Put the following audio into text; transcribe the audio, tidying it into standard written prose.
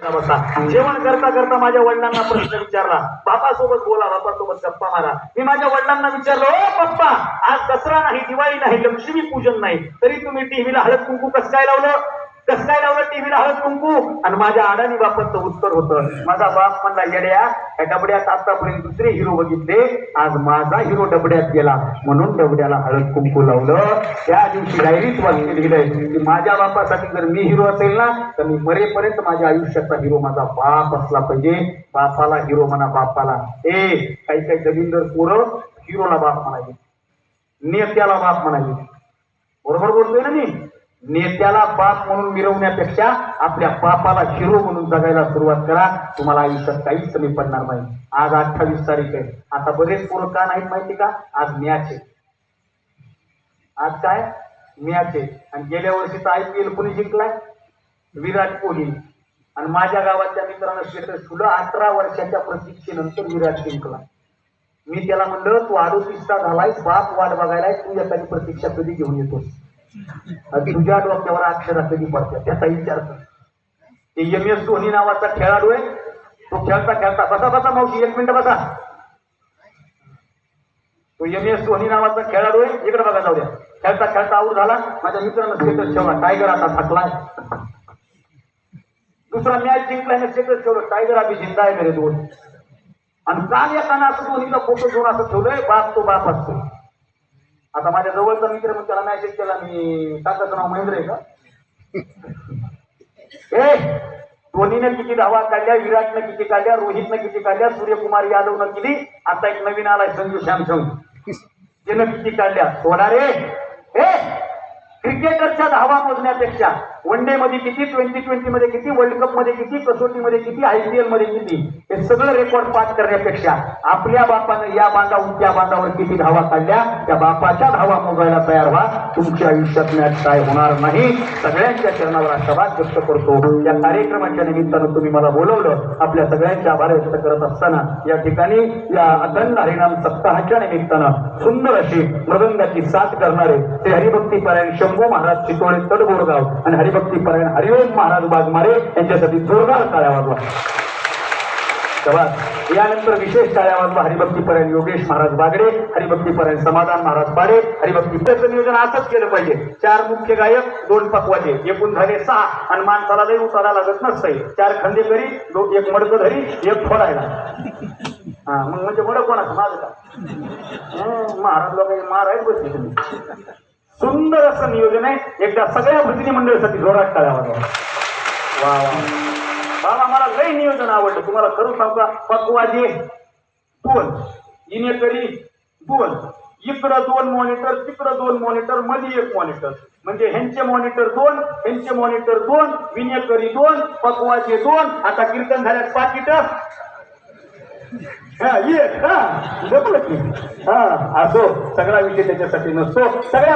जेवण करता करता माझ्या वडिलांना प्रश्न विचारला, बापासोबत बोला, बापासोबत गप्पा मारा. मी माझ्या वडिलांना विचारलो, ओ पप्पा, आज दसरा नाही, दिवाळी नाही, लक्ष्मी पूजन नाही, तरी तुम्ही टीव्हीला हळद कुंकू कसं काय लावलं? कसं काय लावलं टीव्हीला हळद कुंकू? आणि माझ्या अडाणी बापाचं उत्तर होतं, माझा बाप म्हणला, येड्या, या डबड्यात आतापर्यंत दुसरे हिरो बघितले, आज माझा हिरो डबड्यात गेला म्हणून डबड्याला हळद कुंकू लावलं. त्या दिवशी डायरीत वाक्य लिहिलंय की माझ्या बापासाठी जर मी हिरो असेल ना, तर मी मरेपर्यंत माझ्या आयुष्याचा हिरो माझा बाप असला पाहिजे. बापाला हिरो म्हणा, बापाला. काही काही दलिंदर पोरं हिरोला बाप म्हणाले, नेत्याला बाप म्हणाले. बरोबर बोलतोय ना मी? नेत्याला बाप म्हणून मिरवण्यापेक्षा आपल्या बापाला हिरो म्हणून जगायला सुरुवात करा. तुम्हाला आयुष्यात काहीच कमी पडणार नाही. आज 28 तारीख आहे. आता बरेच पोरं का नाहीत माहिती का? आज मॅच आहे. आज काय मॅच आहे. आणि गेल्या वर्षीचा IPL कोणी जिंकलाय? विराट कोहली. आणि माझ्या गावातल्या मित्रांना स्टेटस ठेवलं, 18 वर्षाच्या प्रतीक्षेनंतर विराट जिंकला. मी त्याला म्हणलं, तू 38चा झालाय, बाप वाट बघायलाय, तू एखादी प्रतीक्षा कधी घेऊन येतोस? तुझ्या डोक्यावर अक्षरा कधी पडतात त्याचा विचार कर. ते MS धोनी नावाचा खेळाडू आहे, तो खेळता खेळता, बसा बसा मावशी 1 मिनिट बसा. तो MS धोनी नावाचा खेळाडू आहे, इकडे बघा, जाऊ द्या. खेळता खेळता आऊट झाला. माझ्या मित्रांना स्टेटस ठेवला, टायगर आता थकलाय. दुसरा मॅच जिंकलाय, स्टेटस ठेवलं, टायगर अभी जिंदा आहे मेरे दोन. आणि काल एकानं असं धोनीचा फोटो घेऊन असं ठेवलंय, बाप तो बाप असतो. आता माझ्या जवळचा मित्र मग त्याला मॅसेज केला, मी काकाचं नाव महेंद्र आहे का? धोनीने किती धावा काढल्या, विराटनं किती काढल्या, रोहितनं किती काढल्या, सूर्यकुमार यादवनं किती, आता एक नवीन आलाय संजू सॅमसंग, त्यानं किती काढल्या. सोडा रे. क्रिकेटरच्या धावा मोजण्यापेक्षा वन डे मध्ये किती, 2020 मध्ये किती, वर्ल्ड कप मध्ये किती, कसोटी किती, IPL मध्ये किती, हे सगळं रेकॉर्ड पास करण्यापेक्षा आपल्या बापानं या बांधावर त्या बांधावर किती धावा काढल्या, त्या बापाच्या धावा मोजायला तयार व्हा. तुमच्या आयुष्यात मॅच काय होणार नाही. सगळ्यांच्या चरणावर आशीर्वाद व्यक्त करतो. या कार्यक्रमाच्या निमित्तानं तुम्ही मला बोलवलं, आपल्या सगळ्यांचे आभार व्यक्त करत असताना या ठिकाणी या अखंड हरिनाम सप्ताहाच्या निमित्तानं सुंदर अशी मृदंगाची साथ करणारे ते हरिभक्ती परायण शंभू महाराज चितोळे तडबोरगाव आणि हरिभक्ती परायण हरिओम महाराज बागमारे यांच्यासाठी जोरदार टाळ्या वाजवा. यानंतर विशेष टाळ्या वाजवा हरिभक्ती परायण योगेश महाराज बागडे, हरिभक्ती परायण समाधान महाराज पाडे. हरिभक्तीचं नियोजन असंच केलं पाहिजे. 4 मुख्य गायक, 2 पकवाचे, एकूण झाले 6. आणि माणसाला लई उतारा लागत नसतंय. 4 खंदेकरी, 1 मडकधरी, 1 फोडायला. मग म्हणजे मड कोणाचं? माझं का? महाराज लोक मारायच बसले तुम्ही. सुंदर असं नियोजन आहे. एकदा सगळ्या भजनी मंडळीसाठी जोरात टाळ्या वाजवा. वा बाबा, मला लई नियोजन आवडलं. तुम्हाला खरं सांगू का? पकवाजे 2, इनेकरी 2, इकडं 2 मॉनिटर, तिकडं 2 मॉनिटर, मध्ये 1 मॉनिटर, म्हणजे ह्यांचे मॉनिटर 2, ह्यांचे मॉनिटर 2, विनेकरी 2, पकवाजे 2. आता कीर्तन झाल्यात पाकिट असो. सगळा विषय त्याच्यासाठी नसतो. सगळ्या